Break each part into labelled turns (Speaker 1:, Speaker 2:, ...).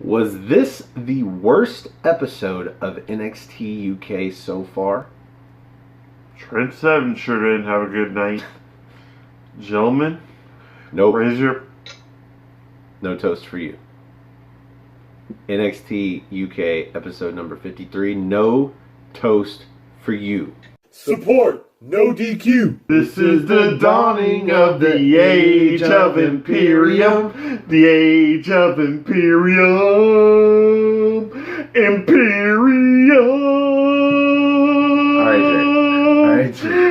Speaker 1: Was this the worst episode of NXT UK so far?
Speaker 2: Trent Seven sure didn't have a good night. Gentlemen,
Speaker 1: Nope.
Speaker 2: raise your...
Speaker 1: No toast for you. NXT UK episode number 53. No toast for you.
Speaker 3: Support! No DQ!
Speaker 2: This is the dawning of the age of Imperium. The age of Imperium. Imperium.
Speaker 1: All right, Jerry.
Speaker 2: Imperium.
Speaker 1: All right, Jerry.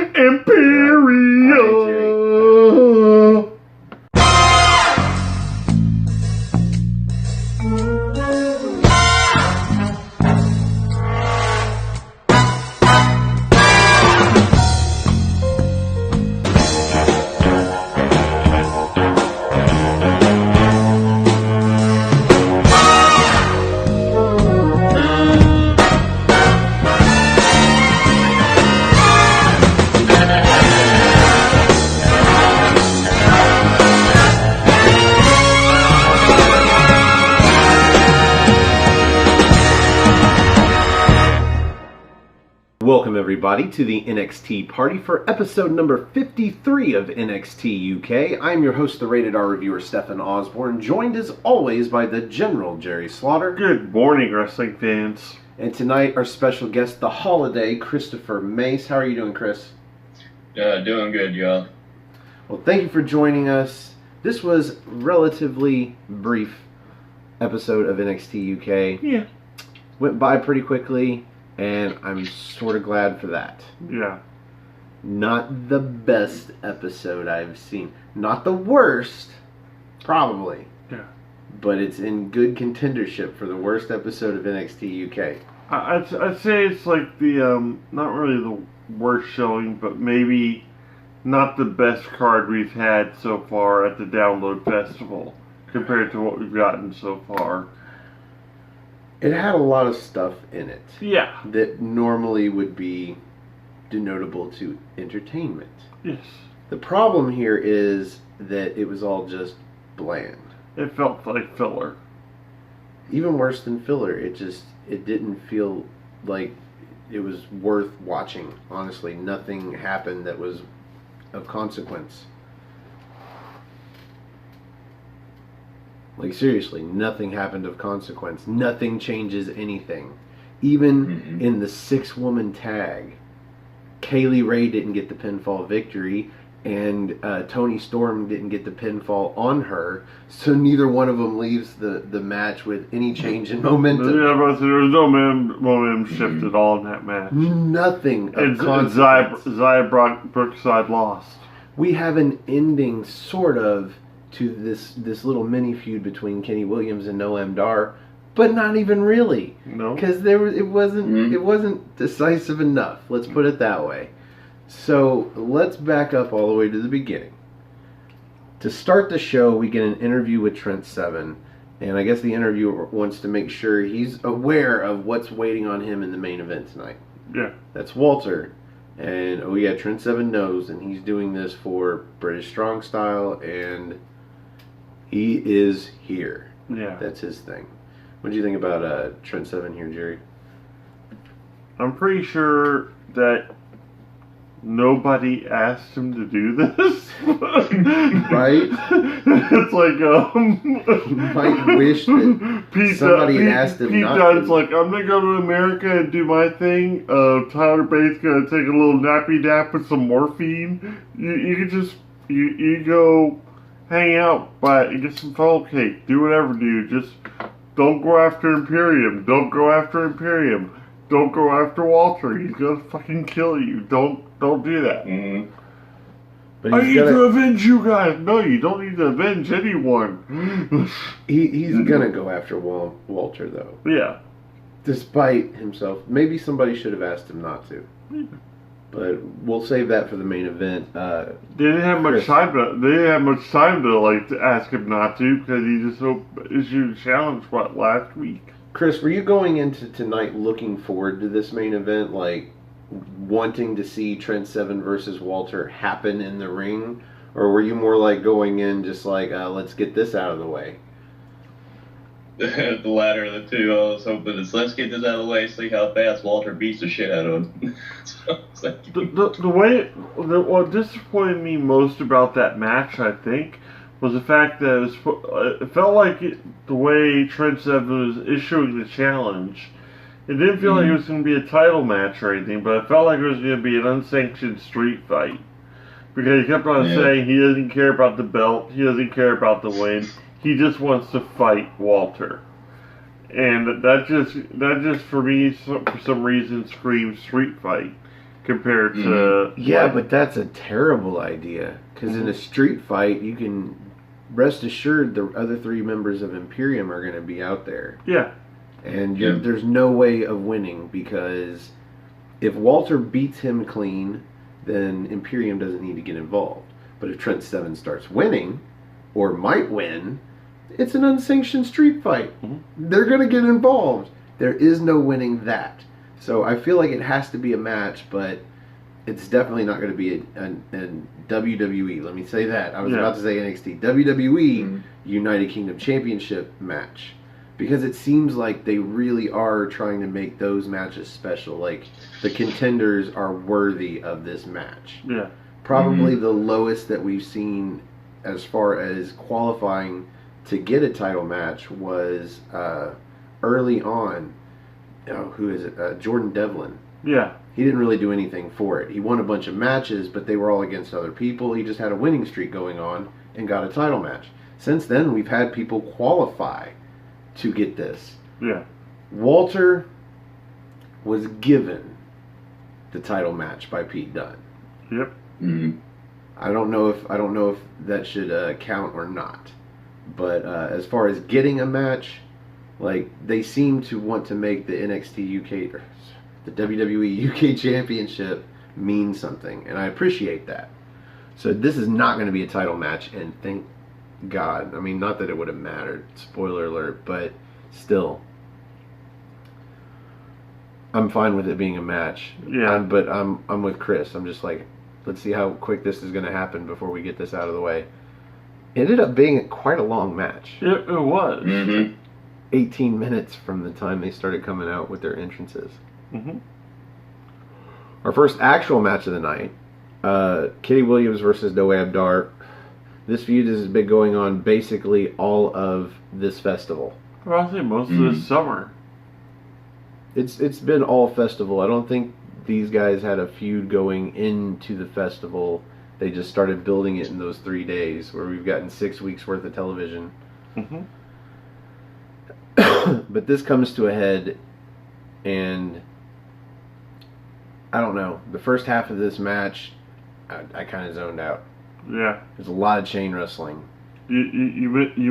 Speaker 1: Welcome everybody to the NXT party for episode number 53 of NXT UK. I'm your host, the Rated R reviewer, Stephen Osborne, joined as always by the General Jerry Slaughter.
Speaker 2: Good morning, wrestling fans.
Speaker 1: And tonight our special guest, the Holiday, Christopher Mace. How are you doing, Chris?
Speaker 4: Doing good, y'all.
Speaker 1: Well, thank you for joining us. This was a relatively brief episode of NXT UK.
Speaker 2: Yeah.
Speaker 1: Went by pretty quickly, and I'm sort of glad for that.
Speaker 2: Yeah.
Speaker 1: Not the best episode I've seen. Not the worst, probably.
Speaker 2: Yeah.
Speaker 1: But it's in good contendership for the worst episode of NXT UK.
Speaker 2: I'd say it's like the, not really the worst showing, but maybe not the best card we've had so far at the Download Festival compared to what we've gotten so far.
Speaker 1: It had a lot of stuff in it.
Speaker 2: Yeah.
Speaker 1: That normally would be denotable to entertainment.
Speaker 2: Yes.
Speaker 1: The problem here is that it was all just bland.
Speaker 2: It felt like filler.
Speaker 1: Even worse than filler. It didn't feel like it was worth watching. Honestly, nothing happened that was of consequence. Like, seriously, nothing happened of consequence. Nothing changes anything. Even in the 6-woman tag, Kaylee Ray didn't get the pinfall victory, and Toni Storm didn't get the pinfall on her, so neither one of them leaves the match with any change in momentum.
Speaker 2: Yeah, but there was no momentum shift at all in that match.
Speaker 1: Nothing of
Speaker 2: And
Speaker 1: consequence.
Speaker 2: Zia Brookside lost.
Speaker 1: We have an ending, sort of, to this little mini feud between Kenny Williams and Noam Dar, but not even really.
Speaker 2: No.
Speaker 1: Because it wasn't decisive enough. Let's put it that way. So let's back up all the way to the beginning. To start the show, we get an interview with Trent Seven, and I guess the interviewer wants to make sure he's aware of what's waiting on him in the main event tonight.
Speaker 2: Yeah.
Speaker 1: That's Walter. And, oh yeah, Trent Seven knows, and he's doing this for British Strong Style, and he is here.
Speaker 2: Yeah.
Speaker 1: That's his thing. What do you think about Trent Seven here, Jerry?
Speaker 2: I'm pretty sure that nobody asked him to do this.
Speaker 1: Right?
Speaker 2: It's like,
Speaker 1: You might wish that somebody had asked him
Speaker 2: Pete
Speaker 1: not
Speaker 2: Dunne's
Speaker 1: to.
Speaker 2: like, I'm going to go to America and do my thing. Tyler Bates going to take a little nappy nap with some morphine. You can just, you go hang out, get some funnel cake, do whatever, dude. Just don't go after Imperium. Don't go after Imperium. Don't go after Walter. He's gonna fucking kill you. Don't do that.
Speaker 4: Mm-hmm.
Speaker 1: But
Speaker 2: I need to avenge you guys. No, you don't need to avenge anyone.
Speaker 1: he's gonna go after Walter, though.
Speaker 2: Yeah.
Speaker 1: Despite himself. Maybe somebody should have asked him not to. But we'll save that for the main event.
Speaker 2: They didn't have much time to ask him not to, because he just issued a challenge last week.
Speaker 1: Chris, were you going into tonight looking forward to this main event, like wanting to see Trent Seven versus Walter happen in the ring, or were you more like going in just like let's get this out of the way?
Speaker 4: the latter of the two. I was hoping is let's get this out of the way, see how fast Walter beats the shit out of him. So it's like,
Speaker 2: What disappointed me most about that match, I think, was the fact that it felt like the way Trent Seven was issuing the challenge. It didn't feel like it was going to be a title match or anything, but it felt like it was going to be an unsanctioned street fight. Because he kept on saying he doesn't care about the belt, he doesn't care about the win, he just wants to fight Walter. And that just for me, for some reason, screams street fight compared to...
Speaker 1: Yeah, but that's a terrible idea. Because in a street fight, you can rest assured the other three members of Imperium are going to be out there.
Speaker 2: Yeah.
Speaker 1: And there's no way of winning, because if Walter beats him clean, then Imperium doesn't need to get involved. But if Trent Seven starts winning, or might win, it's an unsanctioned street fight. They're going to get involved. There is no winning that. So I feel like it has to be a match, but it's definitely not going to be a WWE. Let me say that. I was about to say NXT. WWE United Kingdom Championship match. Because it seems like they really are trying to make those matches special. Like, the contenders are worthy of this match.
Speaker 2: Yeah.
Speaker 1: Probably the lowest that we've seen as far as qualifying to get a title match was early on. Oh, who is it? Jordan Devlin.
Speaker 2: Yeah.
Speaker 1: He didn't really do anything for it. He won a bunch of matches, but they were all against other people. He just had a winning streak going on and got a title match. Since then, we've had people qualify to get this.
Speaker 2: Yeah.
Speaker 1: Walter was given the title match by Pete Dunne.
Speaker 2: Yep.
Speaker 1: I don't know if that should count or not. But as far as getting a match, like, they seem to want to make the NXT UK, or the WWE UK Championship mean something, and I appreciate that. So this is not going to be a title match, and thank God. I mean, not that it would have mattered, spoiler alert, but still, I'm fine with it being a match.
Speaker 2: Yeah.
Speaker 1: But I'm with Chris. I'm just like, let's see how quick this is going to happen before we get this out of the way. It ended up being quite a long match.
Speaker 2: It was.
Speaker 1: 18 minutes from the time they started coming out with their entrances. Our first actual match of the night, Kitty Williams versus Noam Dar. This feud has been going on basically all of this festival.
Speaker 2: Well, I think most of this summer.
Speaker 1: It's been all festival. I don't think these guys had a feud going into the festival. They just started building it in those 3 days, where we've gotten 6 weeks worth of television. But this comes to a head, and I don't know. The first half of this match, I kind of zoned out.
Speaker 2: Yeah.
Speaker 1: There's a lot of chain wrestling.
Speaker 2: You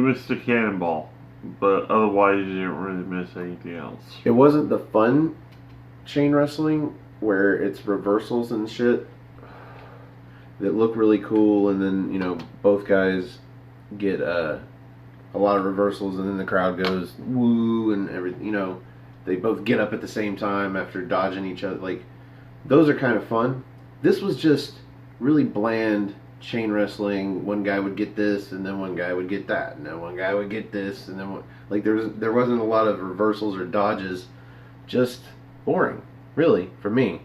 Speaker 2: missed the cannonball, but otherwise you didn't really miss anything else.
Speaker 1: It wasn't the fun chain wrestling where it's reversals and shit that look really cool, and then, you know, both guys get a lot of reversals, and then the crowd goes woo and everything. You know, they both get up at the same time after dodging each other. Like, those are kind of fun. This was just really bland chain wrestling. One guy would get this, and then one guy would get that, and then one guy would get this, and then like there wasn't a lot of reversals or dodges. Just boring, really, for me.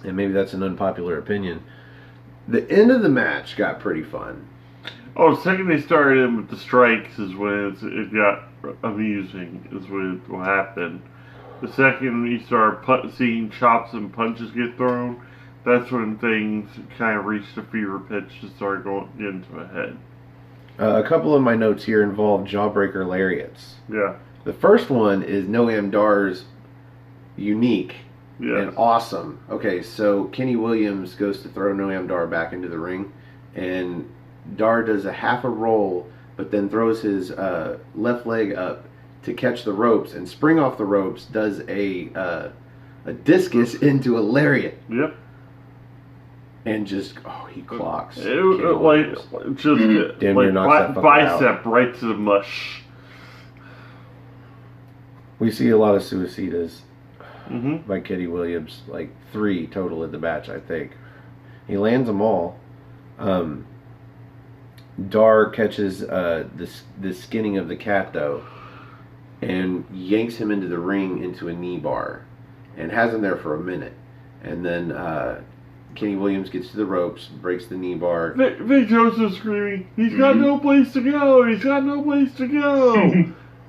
Speaker 1: And maybe that's an unpopular opinion. The end of the match got pretty fun.
Speaker 2: Oh, the second they started in with the strikes is when it got amusing, is what happened. The second you start seeing chops and punches get thrown, that's when things kind of reached a fever pitch and started getting to a head.
Speaker 1: A couple of my notes here involve jawbreaker lariats.
Speaker 2: Yeah.
Speaker 1: The first one is Noam Dar's unique and awesome. Okay, so Kenny Williams goes to throw Noam Dar back into the ring, and Dar does a half a roll, but then throws his left leg up to catch the ropes, and spring off the ropes does a discus into a lariat.
Speaker 2: Yep.
Speaker 1: And just, he clocks.
Speaker 2: Damn near knocks that fucker bicep out. Right to the mush.
Speaker 1: We see a lot of suicidas by Kitty Williams, like 3 total in the match, I think. He lands them all. Dar catches the skinning of the cat, though, yanks him into the ring into a knee bar and has him there for a minute. And then Kenny Williams gets to the ropes, breaks the knee bar.
Speaker 2: Vic Joseph's screaming, he's got no place to go, he's got no place to go.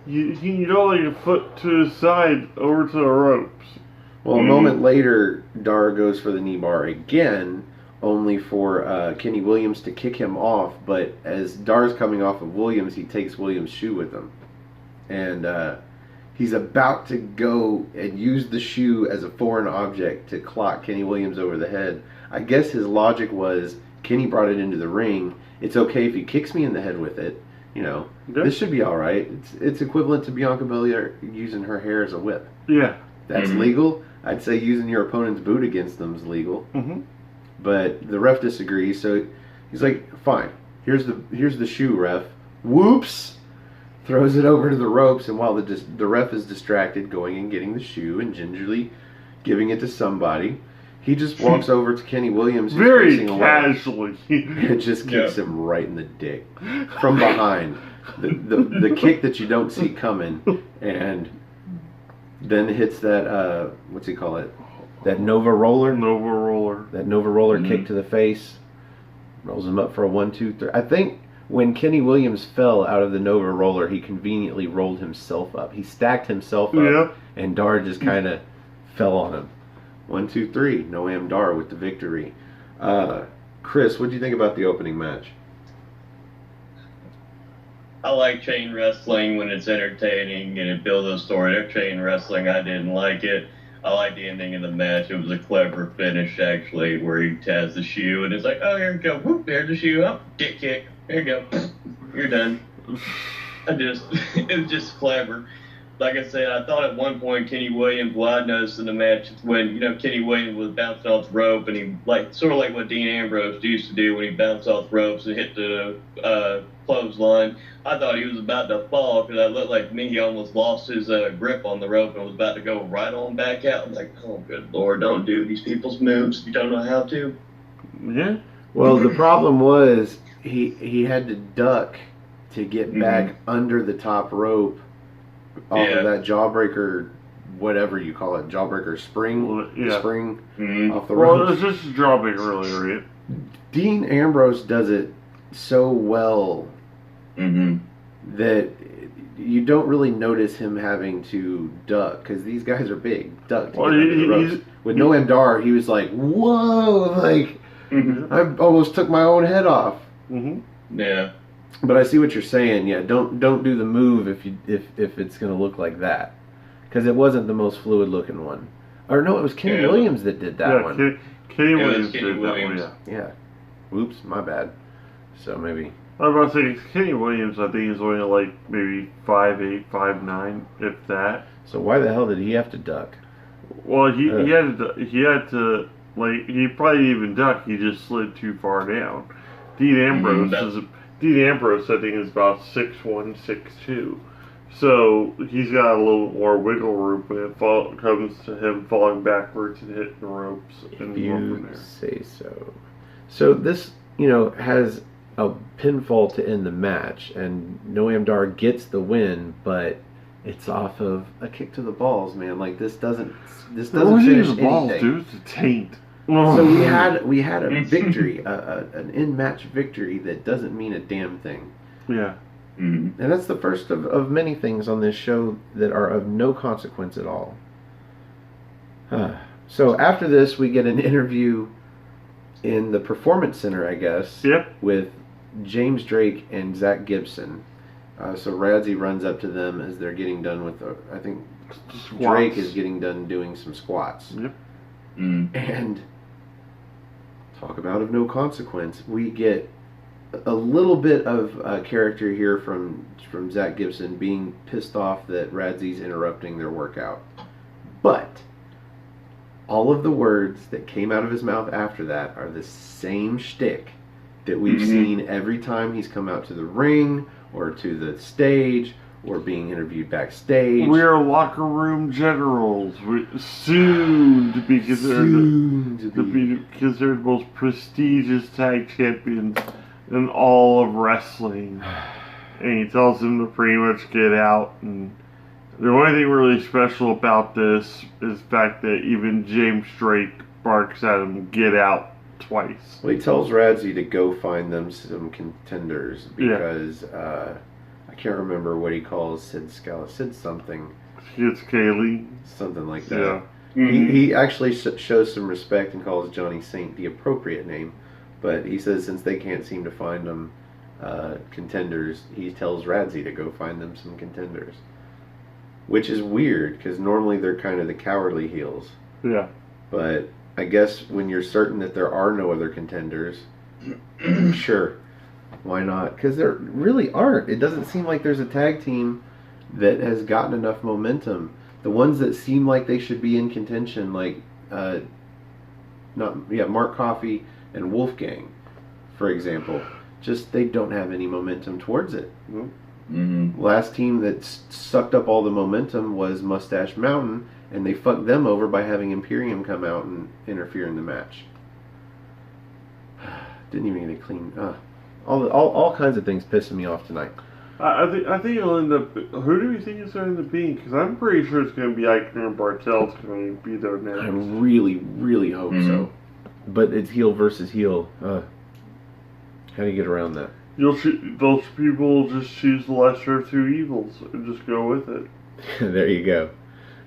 Speaker 2: you know, like a foot to his side over to the ropes.
Speaker 1: Well, a moment later, Dar goes for the knee bar again, only for Kenny Williams to kick him off. But as Dar's coming off of Williams, he takes Williams' shoe with him. And he's about to go and use the shoe as a foreign object to clock Kenny Williams over the head. I guess his logic was, Kenny brought it into the ring. It's okay if he kicks me in the head with it. You know, this should be all right. It's equivalent to Bianca Belair using her hair as a whip.
Speaker 2: Yeah.
Speaker 1: That's legal. I'd say using your opponent's boot against them is legal. But the ref disagrees, so he's like, fine, here's the shoe, ref. Whoops! Throws it over to the ropes, and while the ref is distracted, going and getting the shoe and gingerly giving it to somebody, he just walks over to Kenny Williams, who's
Speaker 2: very
Speaker 1: facing away,
Speaker 2: casually.
Speaker 1: and just kicks him right in the dick from behind. The kick that you don't see coming, and then hits that what's he call it? That Nova Roller. That Nova Roller kick to the face. Rolls him up for a 1, 2, 3. I think when Kenny Williams fell out of the Nova Roller, he conveniently rolled himself up. He stacked himself up, and Dar just kind of fell on him. 1, 2, 3. Noam Dar with the victory. Chris, what do you think about the opening match?
Speaker 4: I like chain wrestling when it's entertaining and it builds a story. Their chain wrestling, I didn't like it. I like the ending of the match. It was a clever finish, actually, where he has the shoe and it's like, oh, here we go. Whoop, there's the shoe. Oh, dick kick. There you go. You're done. It was just clever. Like I said, I thought at one point Kenny Williams, what I noticed in the match is when, you know, Kenny Williams was bouncing off the rope and he, like, sort of like what Dean Ambrose used to do when he bounced off the ropes and hit the clothesline. I thought he was about to fall because it looked like me, he almost lost his grip on the rope and was about to go right on back out. I'm like, oh, good Lord, don't do these people's moves if you don't know how to.
Speaker 2: Yeah.
Speaker 1: Well, the problem was he had to duck to get back under the top rope off of that jawbreaker, whatever you call it, jawbreaker spring, spring off the rope.
Speaker 2: Well, it's just a jawbreaker earlier, right?
Speaker 1: Dean Ambrose does it so well that you don't really notice him having to duck because these guys are big. Duck to get under the ropes. With Noam Dar, he was like, "Whoa!" Like I almost took my own head off.
Speaker 4: Yeah.
Speaker 1: But I see what you're saying. Yeah, don't do the move if it's going to look like that, because it wasn't the most fluid looking one. Or no, it was Kenny Williams that did that one.
Speaker 2: Kenny Williams did that one.
Speaker 1: Yeah. Oops, my bad. So maybe.
Speaker 2: I was about to say Kenny Williams. I think is only like maybe 5'8", 5'9", if that.
Speaker 1: So why the hell did he have to duck?
Speaker 2: Well, he had to like he probably even duck. He just slid too far down. Dean Ambrose, I think, is about 6'1", 6'2". So he's got a little more wiggle room when it comes to him falling backwards and hitting the ropes. And
Speaker 1: if you say so. So this, has a pinfall to end the match, and Noam Dar gets the win, but it's off of a kick to the balls, man. Like this doesn't finish anything.
Speaker 2: Balls, dude. It's a taint.
Speaker 1: So we had a victory, an in-match victory that doesn't mean a damn thing.
Speaker 2: Yeah.
Speaker 1: And that's the first of many things on this show that are of no consequence at all. So after this, we get an interview in the Performance Center, I guess, with James Drake and Zach Gibson. So Radzi runs up to them as they're getting done with, I think
Speaker 2: squats.
Speaker 1: Drake is getting done doing some squats.
Speaker 2: Yep.
Speaker 1: And talk about of no consequence. We get a little bit of character here from Zach Gibson being pissed off that Radzi's interrupting their workout. But all of the words that came out of his mouth after that are the same shtick that we've seen every time he's come out to the ring or to the stage or being interviewed backstage.
Speaker 2: We're locker room generals. We're soon to be considered the most prestigious tag champions in all of wrestling. And he tells him to pretty much get out. And The only thing really special about this is the fact that even James Drake barks at him, "Get out," twice.
Speaker 1: Well, he tells Radzi to go find them some contenders because I can't remember what he calls Sid Scala. Sid something.
Speaker 2: It's Kaylee.
Speaker 1: Something like that.
Speaker 2: Yeah.
Speaker 4: Mhm.
Speaker 1: He actually shows some respect and calls Johnny Saint the appropriate name. But he says since they can't seem to find them contenders, he tells Radzi to go find them some contenders. Which is weird, because normally they're kind of the cowardly heels.
Speaker 2: Yeah.
Speaker 1: But I guess when you're certain that there are no other contenders, sure, why not? Because there really aren't. It doesn't seem like there's a tag team that has gotten enough momentum. The ones that seem like they should be in contention, like Mark Coffey and Wolfgang, for example, just they don't have any momentum towards it.
Speaker 4: Mm-hmm.
Speaker 1: Last team that sucked up all the momentum was Mustache Mountain, and they fucked them over by having Imperium come out and interfere in the match. Didn't even get a clean. All kinds of things pissing me off tonight.
Speaker 2: I think it'll end up. Who do you think it's going to end up being? Because I'm pretty sure it's going to be Eichner and Bartel's going to be there
Speaker 1: I
Speaker 2: next.
Speaker 1: really, really hope so. But it's heel versus heel. How do you get around that?
Speaker 2: Those people will just choose the lesser of two evils and just go with it.
Speaker 1: There you go.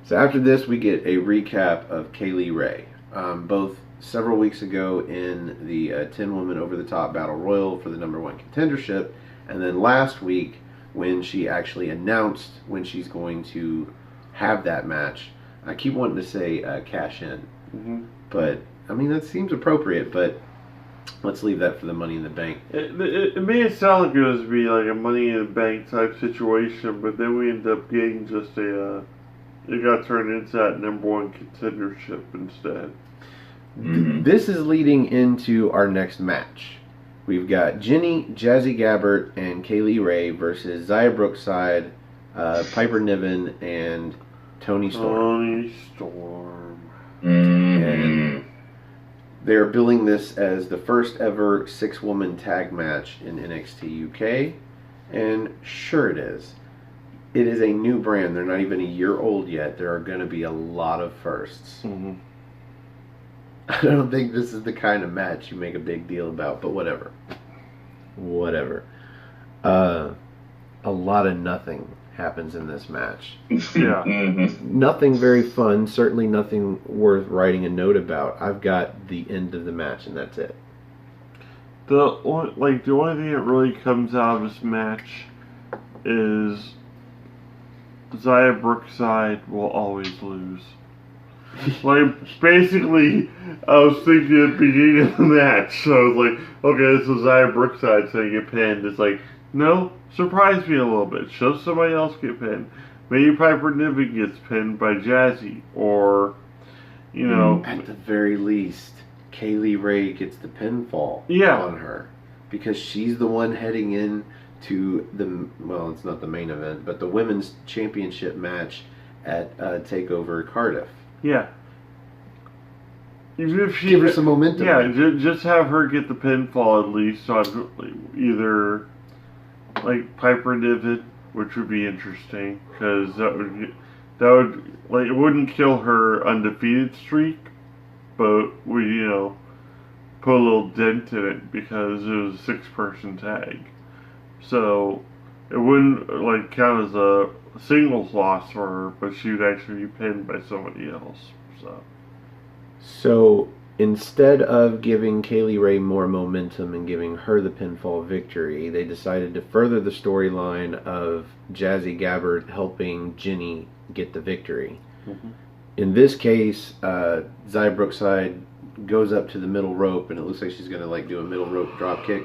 Speaker 1: So after this, we get a recap of Kaylee Ray. Both several weeks ago in the 10-woman over-the-top battle royal for the #1 contendership, and then last week when she actually announced when she's going to have that match. I keep wanting to say cash in, but I mean that seems appropriate, but let's leave that for the Money in the Bank.
Speaker 2: It made it sound like it was be like a Money in the Bank type situation, but then we ended up getting just it got turned into that #1 contendership instead.
Speaker 1: This is leading into our next match. We've got Jinny, Jazzy Gabbert, and Kaylee Ray versus Zaya Brookside, Piper Niven, and Tony Storm. And they're billing this as the first ever 6-woman tag match in NXT UK. And sure it is. It is a new brand. They're not even a year old yet. There are going to be a lot of firsts. I don't think this is the kind of match you make a big deal about, but whatever. Whatever. A lot of nothing happens in this match.
Speaker 2: Yeah.
Speaker 1: Nothing very fun. Certainly nothing worth writing a note about. I've got the end of the match, and that's it.
Speaker 2: The only thing that really comes out of this match is Zaya Brookside will always lose. Basically, I was thinking at the beginning of the match, so I was like, okay, this is Zaya Brookside saying get pinned. It's like, no, surprise me a little bit. Show somebody else get pinned. Maybe Piper Niven gets pinned by Jazzy, or,
Speaker 1: At the very least, Kaylee Ray gets the pinfall on her. Because she's the one heading in to it's not the main event, but the women's championship match at TakeOver Cardiff.
Speaker 2: Yeah. Even if she
Speaker 1: give her some momentum.
Speaker 2: Yeah, just have her get the pinfall at least on either like Piper Niven, which would be interesting because that would it wouldn't kill her undefeated streak, but would put a little dent in it because it was a 6-person tag, so it wouldn't count as a singles loss for her, but she would actually be pinned by somebody else.
Speaker 1: So instead of giving Kaylee Ray more momentum and giving her the pinfall victory, they decided to further the storyline of Jazzy Gabbert helping Jinny get the victory. In this case, Zaya Brookside goes up to the middle rope, and it looks like she's going to do a middle rope drop kick.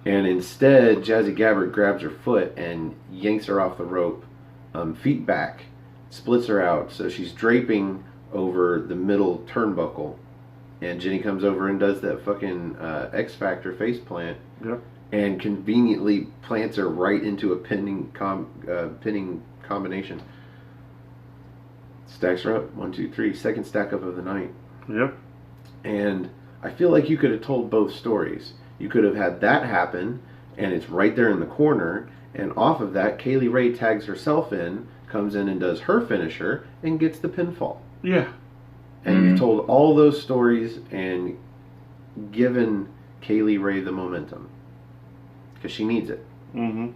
Speaker 1: And instead, Jazzy Gabbert grabs her foot and yanks her off the rope, feet back, splits her out. So she's draping over the middle turnbuckle. And Jinny comes over and does that fucking X Factor face plant.
Speaker 2: Yep.
Speaker 1: And conveniently plants her right into a pinning combination. Stacks her up. 1, 2, 3. Second stack up of the night.
Speaker 2: Yep.
Speaker 1: And I feel like you could have told both stories. You could have had that happen, and it's right there in the corner, and off of that, Kaylee Ray tags herself in, comes in and does her finisher and gets the pinfall.
Speaker 2: Yeah.
Speaker 1: And you've told all those stories and given Kaylee Ray the momentum. Because she needs it.
Speaker 2: Mm-hmm.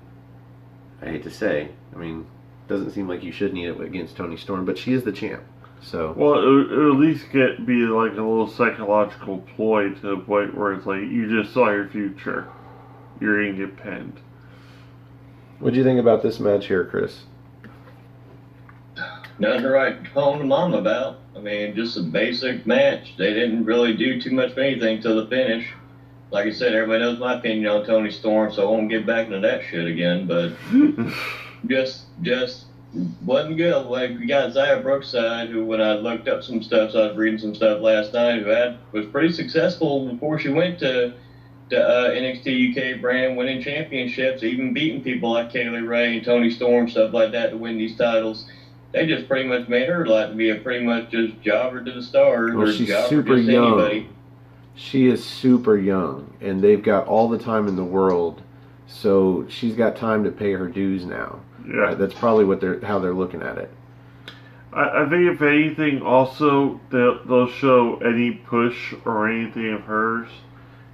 Speaker 1: I hate to say. I mean, doesn't seem like you should need it against Toni Storm, but she is the champ. So.
Speaker 2: Well, it'll at least be like a little psychological ploy to the point where it's like, you just saw your future. You're going to get pinned.
Speaker 1: What do you think about this match here, Chris?
Speaker 4: Nothing to write home to mom about. I mean, just a basic match. They didn't really do too much of anything till the finish. Like I said, everybody knows my opinion on Toni Storm, so I won't get back into that shit again. But just wasn't good. Like, we got Xia Brookside, who, when I looked up some stuff, so I was reading some stuff last night, who was pretty successful before she went to NXT UK brand, winning championships, even beating people like Kaylee Ray and Toni Storm, stuff like that, to win these titles. They just pretty much made her like to be a pretty much just jobber to the stars.
Speaker 1: Well,
Speaker 4: or
Speaker 1: she's
Speaker 4: jobber
Speaker 1: super
Speaker 4: just
Speaker 1: young.
Speaker 4: Anybody.
Speaker 1: She is super young, and they've got all the time in the world, so she's got time to pay her dues now.
Speaker 2: Yeah.
Speaker 1: That's probably how they're looking at it.
Speaker 2: I think if anything, also, they'll show any push or anything of hers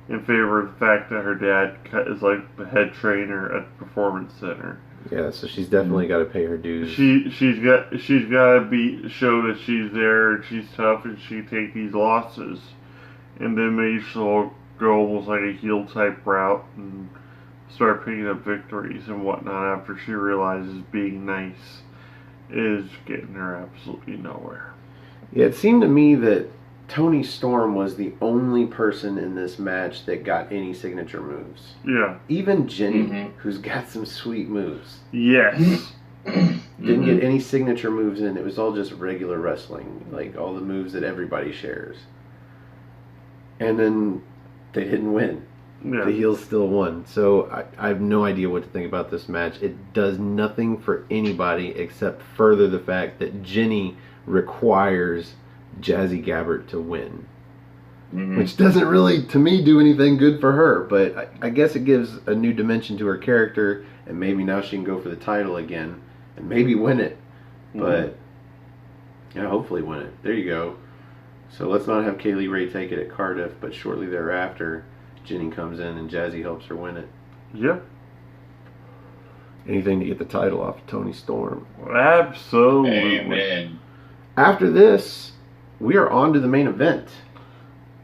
Speaker 2: in favor of the fact that her dad is like the head trainer at the Performance Center.
Speaker 1: Yeah, so she's definitely got to pay her dues.
Speaker 2: She's got to show that she's there and she's tough and she can take these losses, and then maybe she'll go almost like a heel type route and start picking up victories and whatnot after she realizes being nice is getting her absolutely nowhere.
Speaker 1: Yeah, it seemed to me that Toni Storm was the only person in this match that got any signature moves.
Speaker 2: Yeah.
Speaker 1: Even Jenny, who's got some sweet moves.
Speaker 2: Yes.
Speaker 1: Didn't get any signature moves in. It was all just regular wrestling. Like all the moves that everybody shares. And then they didn't win.
Speaker 2: Yeah.
Speaker 1: The heels still won. So I have no idea what to think about this match. It does nothing for anybody except further the fact that Jenny requires Jazzy Gabbert to win. Which doesn't really, to me, do anything good for her. But I guess it gives a new dimension to her character, and maybe now she can go for the title again and maybe win it. But, yeah, hopefully win it. There you go. So let's not have Kaylee Ray take it at Cardiff, but shortly thereafter, Jenny comes in and Jazzy helps her win it.
Speaker 2: Yep.
Speaker 1: Anything to get the title off of Toni Storm.
Speaker 2: Absolutely.
Speaker 4: Amen.
Speaker 1: After this, we are on to the main event.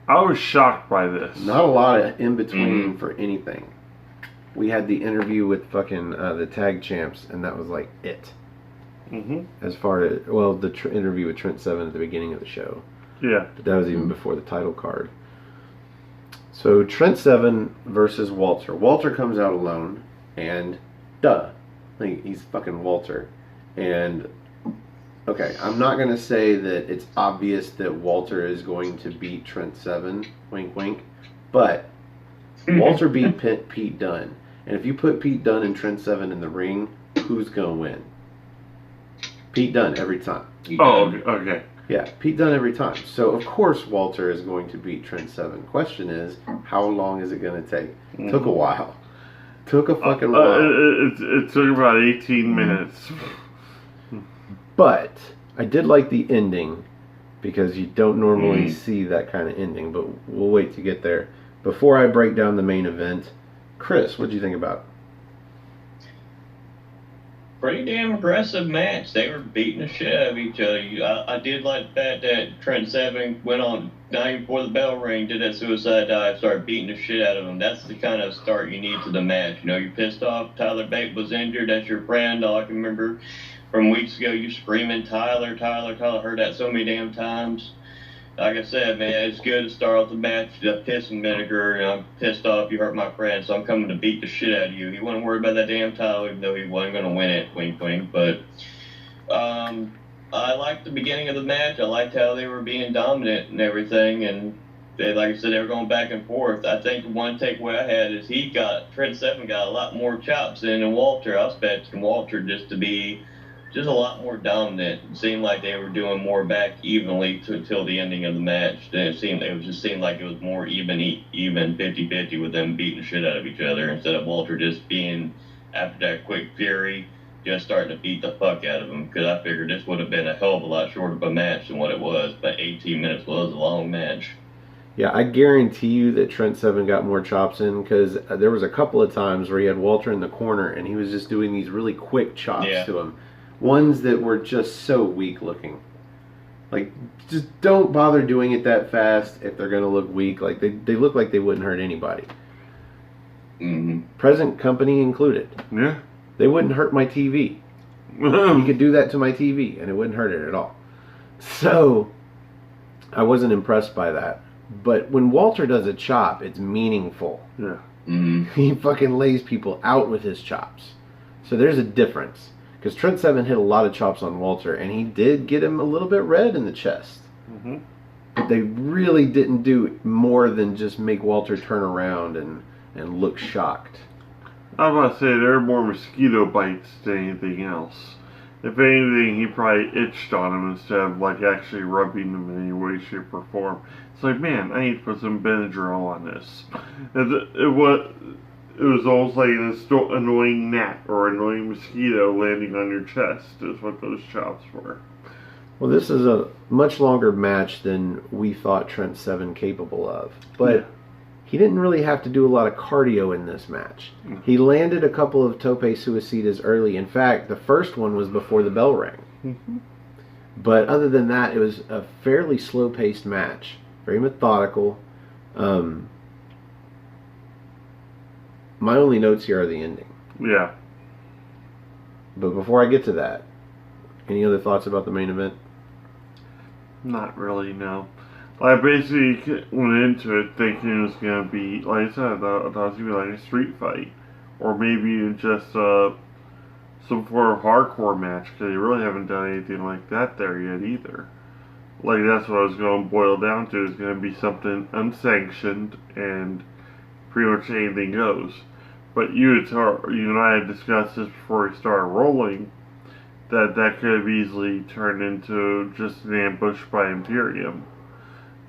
Speaker 2: I was shocked by this.
Speaker 1: Not a lot of in between for anything. We had the interview with fucking the tag champs, and that was like it. As far as, well, the interview with Trent Seven at the beginning of the show.
Speaker 2: Yeah.
Speaker 1: But that was even before the title card. So Trent Seven versus Walter. Walter comes out alone, and like, he's fucking Walter. And okay, I'm not going to say that it's obvious that Walter is going to beat Trent Seven, wink wink, but Walter beat Pete Dunne. And if you put Pete Dunne and Trent Seven in the ring, who's going to win? Pete Dunne every time.
Speaker 2: Oh, okay.
Speaker 1: Yeah, Pete Dunne every time. So, of course, Walter is going to beat Trent Seven. Question is, how long is it going to take? Took a while. Took a fucking while.
Speaker 2: It took about 18 minutes.
Speaker 1: But I did like the ending because you don't normally see that kind of ending, but we'll wait to get there. Before I break down the main event, Chris, what do you think about it?
Speaker 4: Pretty damn aggressive match. They were beating the shit out of each other. I did like the fact that Trent Seven went on, not even before the bell rang, did that suicide dive, started beating the shit out of him. That's the kind of start you need to the match. You know, you're pissed off. Tyler Bate was injured. That's your friend. All I can remember from weeks ago, you screaming, Tyler. Heard that so many damn times. Like I said, man, it's good to start off the match. Piss and vinegar, and I'm pissed off. You hurt my friend, so I'm coming to beat the shit out of you. He wasn't worried about that damn title, even though he wasn't going to win it. Wink, wink. But I liked the beginning of the match. I liked how they were being dominant and everything, and they, like I said, they were going back and forth. I think the one takeaway I had is Trent Seven got a lot more chops in Walter. I was expecting Walter just to be just a lot more dominant. It seemed like they were doing more back evenly until the ending of the match. Then it seemed like it was more even 50-50 with them beating the shit out of each other instead of Walter just being, after that quick fury, just starting to beat the fuck out of him, because I figured this would have been a hell of a lot shorter of a match than what it was, but 18 minutes was a long match.
Speaker 1: Yeah, I guarantee you that Trent Seven got more chops in, because there was a couple of times where he had Walter in the corner and he was just doing these really quick chops to him. Ones that were just so weak looking. Like, just don't bother doing it that fast if they're going to look weak. Like, they look like they wouldn't hurt anybody.
Speaker 4: Mm-hmm.
Speaker 1: Present company included.
Speaker 2: Yeah.
Speaker 1: They wouldn't hurt my TV. You could do that to my TV and it wouldn't hurt it at all. So, I wasn't impressed by that. But when Walter does a chop, it's meaningful.
Speaker 2: Yeah.
Speaker 4: Mm-hmm.
Speaker 1: He fucking lays people out with his chops. So there's a difference. Because Trent Seven hit a lot of chops on Walter, and he did get him a little bit red in the chest.
Speaker 2: Mm-hmm.
Speaker 1: But they really didn't do more than just make Walter turn around and look shocked.
Speaker 2: I was about to say, there are more mosquito bites than anything else. If anything, he probably itched on him instead of, like, actually rubbing them in any way, shape, or form. It's like, man, I need to put some Benadryl on this. It was almost like an annoying gnat or annoying mosquito landing on your chest is what those chops were.
Speaker 1: Well, this is a much longer match than we thought Trent Seven capable of. But he didn't really have to do a lot of cardio in this match. He landed a couple of tope suicidas early. In fact, the first one was before the bell rang.
Speaker 2: Mm-hmm.
Speaker 1: But other than that, it was a fairly slow-paced match. Very methodical. My only notes here are the ending.
Speaker 2: Yeah.
Speaker 1: But before I get to that, any other thoughts about the main event?
Speaker 2: Not really, no. I basically went into it thinking it was going to be, like I said, I thought it was going to be like a street fight. Or maybe just some form of hardcore match, because you really haven't done anything like that there yet either. Like, that's what I was going to boil down to. It's going to be something unsanctioned and pretty much anything goes. But you and I had discussed this before we started rolling, that could have easily turned into just an ambush by Imperium.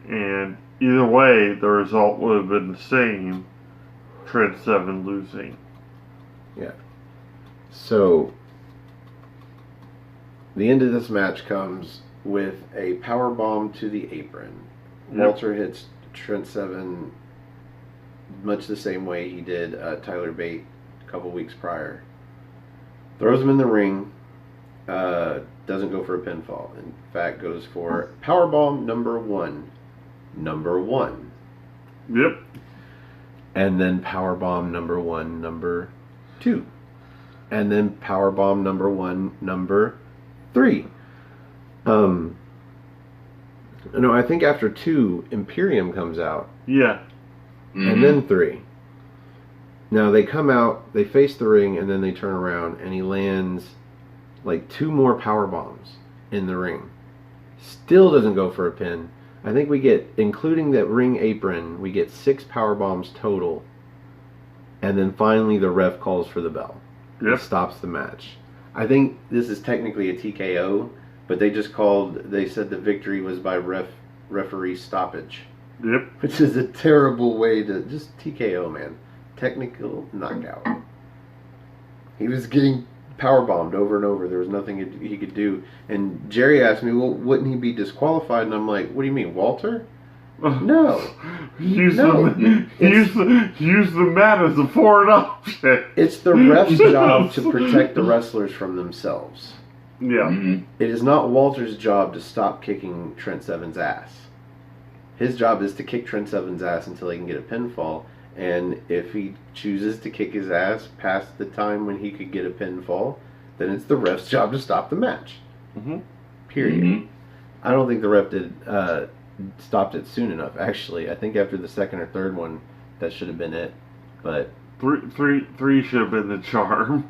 Speaker 2: And either way, the result would have been the same. Trent Seven losing.
Speaker 1: Yeah. So, the end of this match comes with a power bomb to the apron.
Speaker 2: Yep.
Speaker 1: Walter hits Trent Seven much the same way he did Tyler Bate a couple weeks prior. Throws him in the ring. Doesn't go for a pinfall. In fact, goes for power bomb number one. Number one.
Speaker 2: Yep.
Speaker 1: And then power bomb number one, number two. And then power bomb number one, number three. No, I think after two, Imperium comes out.
Speaker 2: Yeah.
Speaker 4: Mm-hmm.
Speaker 1: And then three. Now they come out, they face the ring, and then they turn around, and he lands like two more power bombs in the ring. Still doesn't go for a pin. I think we get, including that ring apron, we get 6 power bombs total. And then finally the ref calls for the bell.
Speaker 2: Yep.
Speaker 1: It stops the match. I think this is technically a TKO, but they said the victory was by referee stoppage.
Speaker 2: Yep.
Speaker 1: Which is a terrible way to, just TKO, man. Technical knockout. He was getting powerbombed over and over. There was nothing he could do. And Jerry asked me, well, wouldn't he be disqualified? And I'm like, what do you mean, Walter? No.
Speaker 2: Use the mat as a forward option.
Speaker 1: It's the ref's job to protect the wrestlers from themselves.
Speaker 2: Yeah.
Speaker 4: Mm-hmm.
Speaker 1: It is not Walter's job to stop kicking Trent Seven's ass. His job is to kick Trent Seven's ass until he can get a pinfall. And if he chooses to kick his ass past the time when he could get a pinfall, then it's the ref's job to stop the match.
Speaker 2: Mm-hmm.
Speaker 1: Period.
Speaker 4: Mm-hmm.
Speaker 1: I don't think the ref stopped it soon enough. Actually, I think after the second or third one, that should have been it. But
Speaker 2: three should have been the charm.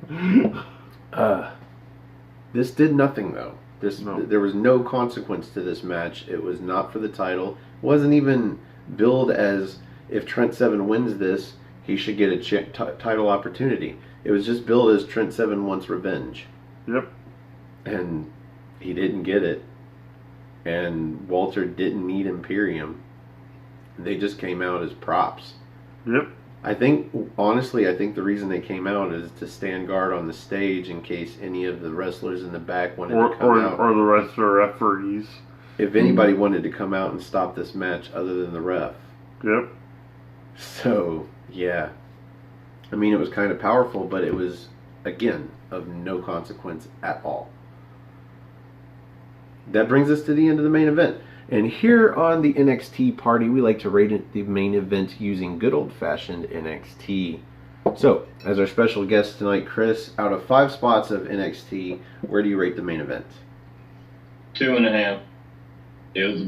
Speaker 1: This did nothing though.
Speaker 2: No.
Speaker 1: There was no consequence to this match. It was not for the title. It wasn't even billed as, if Trent Seven wins this, he should get a title opportunity. It was just billed as Trent Seven wants revenge.
Speaker 2: Yep.
Speaker 1: And he didn't get it. And Walter didn't need Imperium. They just came out as props.
Speaker 2: Yep.
Speaker 1: Honestly, I think the reason they came out is to stand guard on the stage in case any of the wrestlers in the back wanted to come out.
Speaker 2: Or the rest of the referees.
Speaker 1: If anybody wanted to come out and stop this match other than the ref.
Speaker 2: Yep.
Speaker 1: So, yeah. I mean, it was kind of powerful, but it was, again, of no consequence at all. That brings us to the end of the main event. And here on the NXT party, we like to rate the main event using good old-fashioned NXT. So, as our special guest tonight, Chris, out of 5 spots of NXT, where do you rate the main event?
Speaker 4: 2.5. It was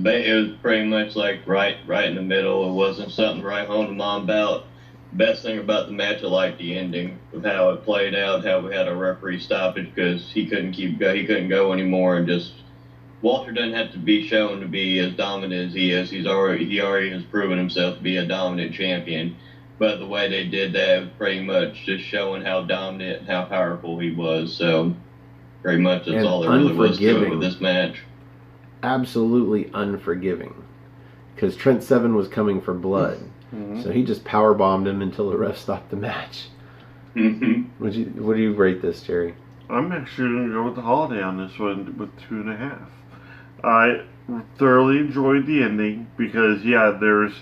Speaker 4: pretty much like right in the middle. It wasn't something right home to mom about. Best thing about the match, I liked the ending of how it played out, how we had a referee stoppage because he couldn't go anymore, and just Walter doesn't have to be shown to be as dominant as he is. He already has proven himself to be a dominant champion. But the way they did that was pretty much just showing how dominant and how powerful he was. So pretty much that's all there really was to it with this match.
Speaker 1: Absolutely unforgiving, because Trent Seven was coming for blood. Mm-hmm. So he just powerbombed him until the ref stopped the match.
Speaker 4: Mm-hmm.
Speaker 1: What do you rate this, Jerry?
Speaker 2: I'm actually going to go with the Holiday on this one with 2.5. I thoroughly enjoyed the ending because, yeah, there's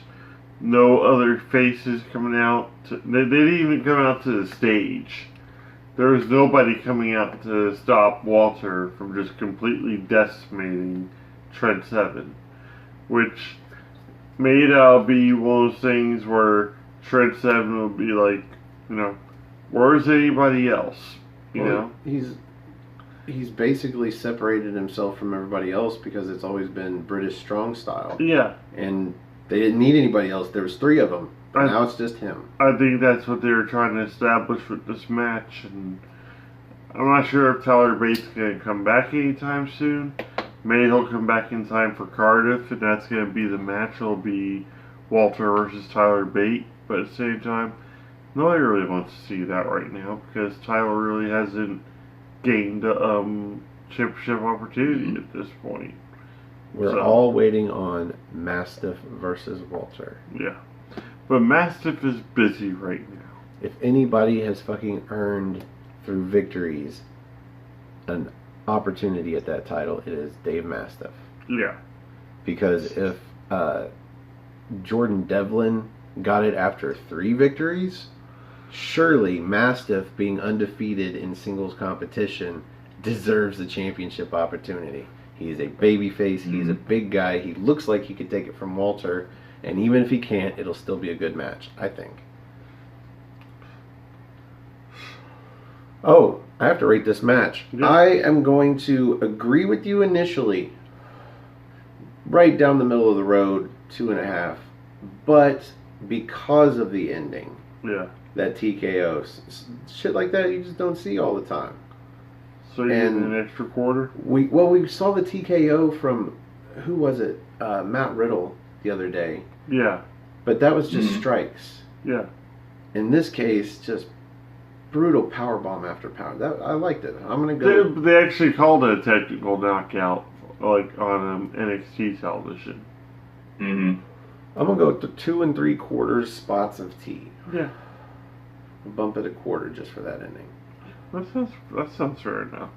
Speaker 2: no other faces coming out. They didn't even come out to the stage. There was nobody coming out to stop Walter from just completely decimating Trent Seven, which made out be one of those things where Trent Seven will be like, where's anybody else? You know?
Speaker 1: He's basically separated himself from everybody else because it's always been British strong style.
Speaker 2: Yeah.
Speaker 1: And they didn't need anybody else. There was 3 of them. But now it's just him.
Speaker 2: I think that's what they were trying to establish with this match. And I'm not sure if Tyler Bates is going to come back anytime soon. Maybe he'll come back in time for Cardiff, and that's going to be the match. It'll be Walter versus Tyler Bate. But at the same time, nobody really wants to see that right now because Tyler really hasn't gained a championship opportunity at this point.
Speaker 1: We're all waiting on Mastiff versus Walter.
Speaker 2: Yeah. But Mastiff is busy right now.
Speaker 1: If anybody has fucking earned through victories an opportunity at that title, it is Dave Mastiff.
Speaker 2: Yeah.
Speaker 1: Because if Jordan Devlin got it after 3 victories, surely Mastiff, being undefeated in singles competition, deserves the championship opportunity. He's a babyface. He's a big guy. He looks like he could take it from Walter. And even if he can't, it'll still be a good match, I think. Oh, I have to rate this match. Yeah. I am going to agree with you initially. Right down the middle of the road, 2.5. But because of the ending, that TKO, shit like that you just don't see all the time.
Speaker 2: So you get an extra quarter?
Speaker 1: We saw the TKO from, who was it? Matt Riddle the other day.
Speaker 2: Yeah.
Speaker 1: But that was just strikes.
Speaker 2: Yeah.
Speaker 1: In this case, just brutal power bomb after power. I liked it. I'm gonna go.
Speaker 2: They actually called it a technical knockout, like on NXT television.
Speaker 1: I'm gonna go with the 2 3/4 spots of tea.
Speaker 2: Yeah.
Speaker 1: I'll bump it a quarter just for that ending.
Speaker 2: That sounds fair enough.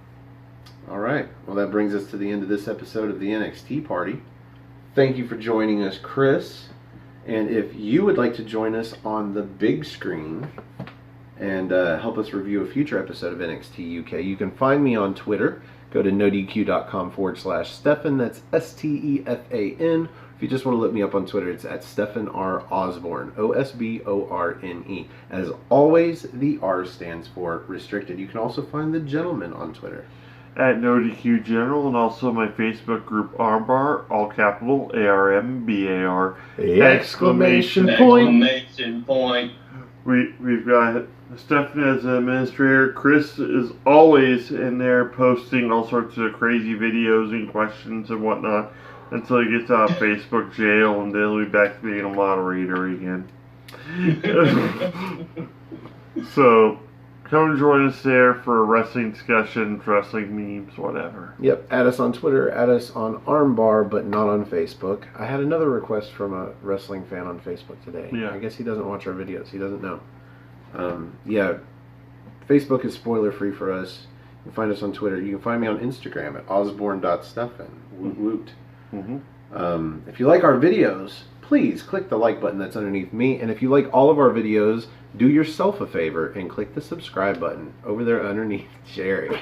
Speaker 1: All right. Well, that brings us to the end of this episode of the NXT party. Thank you for joining us, Chris. And if you would like to join us on the big screen and help us review a future episode of NXT UK, you can find me on Twitter. Go to nodq.com/Stefan. That's STEFAN. If you just want to look me up on Twitter, it's at Stefan R. Osborne. OSBORNE. As always, the R stands for restricted. You can also find the gentleman on Twitter
Speaker 2: at NoDQ General, and also my Facebook group Armbar, all capital ARMBAR.
Speaker 1: Exclamation point.
Speaker 2: We've got Stefan as an administrator. Chris is always in there posting all sorts of crazy videos and questions and whatnot until he gets out of Facebook jail, and then he'll be back to being a moderator again. So Come and join us there for wrestling discussions, wrestling memes, whatever.
Speaker 1: Yep, add us on Twitter, add us on Armbar, but not on Facebook. I had another request from a wrestling fan on Facebook today.
Speaker 2: Yeah.
Speaker 1: I guess he doesn't watch our videos. He doesn't know. Yeah, Facebook is spoiler free for us. You can find us on Twitter. You can find me on Instagram at osborne.stuffin. Woot woot.
Speaker 2: Mm-hmm.
Speaker 1: If you like our videos, please click the like button that's underneath me. And if you like all of our videos, do yourself a favor and click the subscribe button over there underneath Jerry.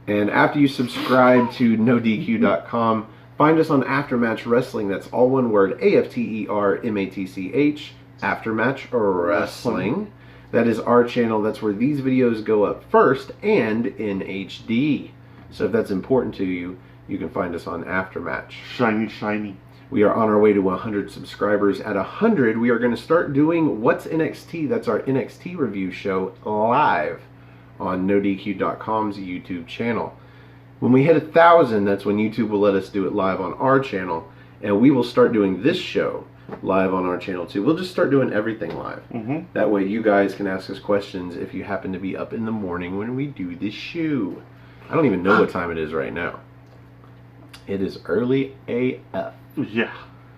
Speaker 1: And after you subscribe to NoDQ.com, find us on Aftermatch Wrestling. That's all one word, AFTERMATCH, Aftermatch Wrestling. That is our channel. That's where these videos go up first and in HD. So if that's important to you, you can find us on Aftermatch.
Speaker 2: Shiny, shiny.
Speaker 1: We are on our way to 100 subscribers. At 100, we are going to start doing What's NXT? That's our NXT review show live on NoDQ.com's YouTube channel. When we hit 1,000, that's when YouTube will let us do it live on our channel. And we will start doing this show live on our channel too. We'll just start doing everything live. That way you guys can ask us questions if you happen to be up in the morning when we do this show. I don't even know what time it is right now. It is early AF.
Speaker 2: Yeah.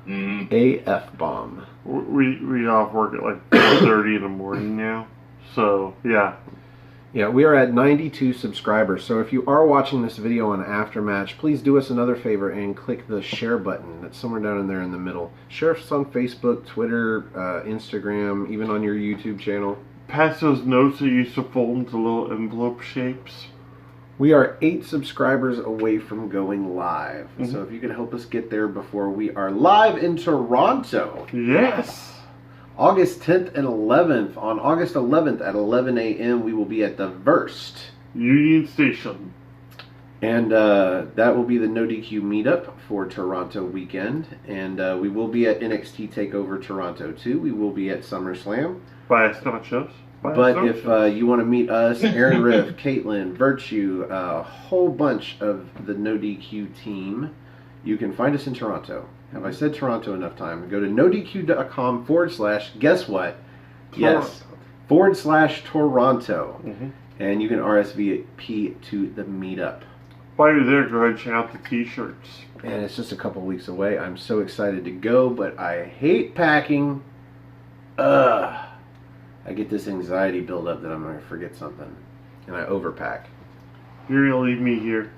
Speaker 1: AF bomb.
Speaker 2: We off work at like 4:30 in the morning now. So, yeah.
Speaker 1: Yeah, we are at 92 subscribers. So if you are watching this video on Aftermatch, please do us another favor and click the share button. That's somewhere down in there in the middle. Share us on Facebook, Twitter, Instagram, even on your YouTube channel.
Speaker 2: Pass those notes that you used to fold into little envelope shapes.
Speaker 1: We are 8 subscribers away from going live. So if you could help us get there before we are live in Toronto.
Speaker 2: Yes.
Speaker 1: August 10th and 11th. On August 11th at 11 a.m. we will be at the Verst.
Speaker 2: Union Station.
Speaker 1: And that will be the No DQ meetup for Toronto weekend. And we will be at NXT TakeOver Toronto too. We will be at SummerSlam.
Speaker 2: Buy us nachos.
Speaker 1: But if you want to meet us, Aaron Riff, Caitlin, Virtue, a whole bunch of the No DQ team, you can find us in Toronto. Have I said Toronto enough time? Go to nodq.com / guess what? Yes, / Toronto. And you can RSVP to the meetup.
Speaker 2: While you're there, go ahead and check out the t-shirts.
Speaker 1: And it's just a couple weeks away. I'm so excited to go, but I hate packing. I get this anxiety build up that I'm going to forget something. And I overpack.
Speaker 2: You're going to leave me here.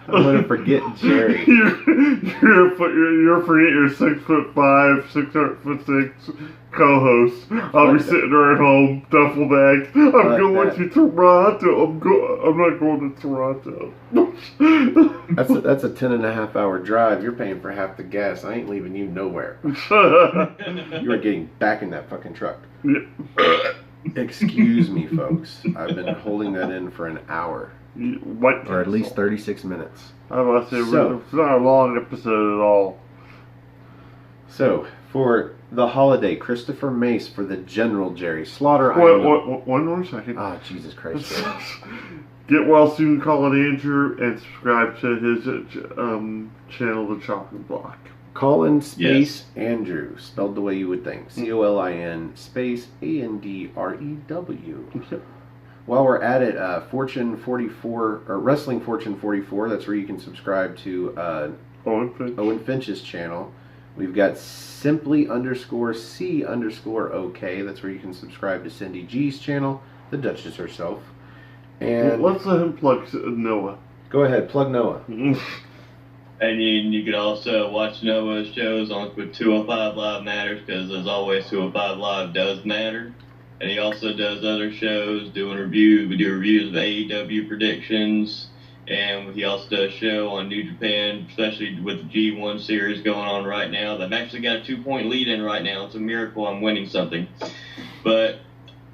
Speaker 1: I'm going to forget Jerry.
Speaker 2: You're forget your 6'5", 6'6" co-host. I'll be sitting there at home, duffel bags. I'm going to Toronto. I'm not going to Toronto.
Speaker 1: That's a 10.5-hour drive. You're paying for half the gas. I ain't leaving you nowhere. You are getting back in that fucking truck.
Speaker 2: Yeah.
Speaker 1: Excuse me, folks. I've been holding that in for an hour.
Speaker 2: What?
Speaker 1: Or at least 36 minutes.
Speaker 2: I must say, it's not a long episode at all.
Speaker 1: So, for the holiday, Christopher Mace for the General Jerry Slaughter.
Speaker 2: One more second.
Speaker 1: Ah, Jesus Christ.
Speaker 2: Get well soon, Colin Andrew, and subscribe to his channel, The Chopping Block.
Speaker 1: Colin space Andrew, spelled the way you would think. COLIN space ANDREW. While we're at it, Fortune 44 or Wrestling Fortune 44. That's where you can subscribe to Owen Finch's channel. We've got simply_C_OK. That's where you can subscribe to Cindy G's channel, the Duchess herself. And
Speaker 2: let's let him plug Noah.
Speaker 1: Go ahead, plug Noah.
Speaker 4: And you can also watch Noah's shows with 205 Live Matters, because as always, 205 Live does matter. And he also does other shows, doing reviews. We do reviews of AEW predictions, and he also does a show on New Japan, especially with the G1 series going on right now. I've actually got a 2-point lead in right now. It's a miracle I'm winning something. But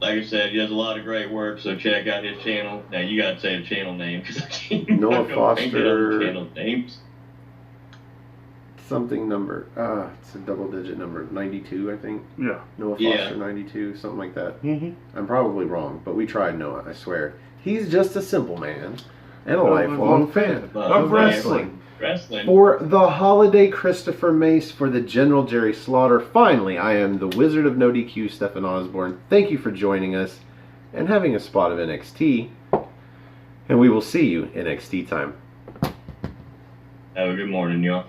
Speaker 4: like I said, he does a lot of great work, so check out his channel. Now you got to say the channel name, because I can't
Speaker 1: Noah Foster
Speaker 4: channel names.
Speaker 1: Something number. It's a double-digit number. 92, I think.
Speaker 2: Yeah.
Speaker 1: Noah Foster 92, something like that. I'm probably wrong, but we tried Noah, I swear. He's just a simple man and a lifelong fan of wrestling.
Speaker 4: Wrestling.
Speaker 1: For the Holiday Christopher Mace, for the General Jerry Slaughter, finally, I am the Wizard of No DQ, Stefan Osborne. Thank you for joining us and having a spot of NXT. And we will see you in NXT time.
Speaker 4: Have a good morning, y'all.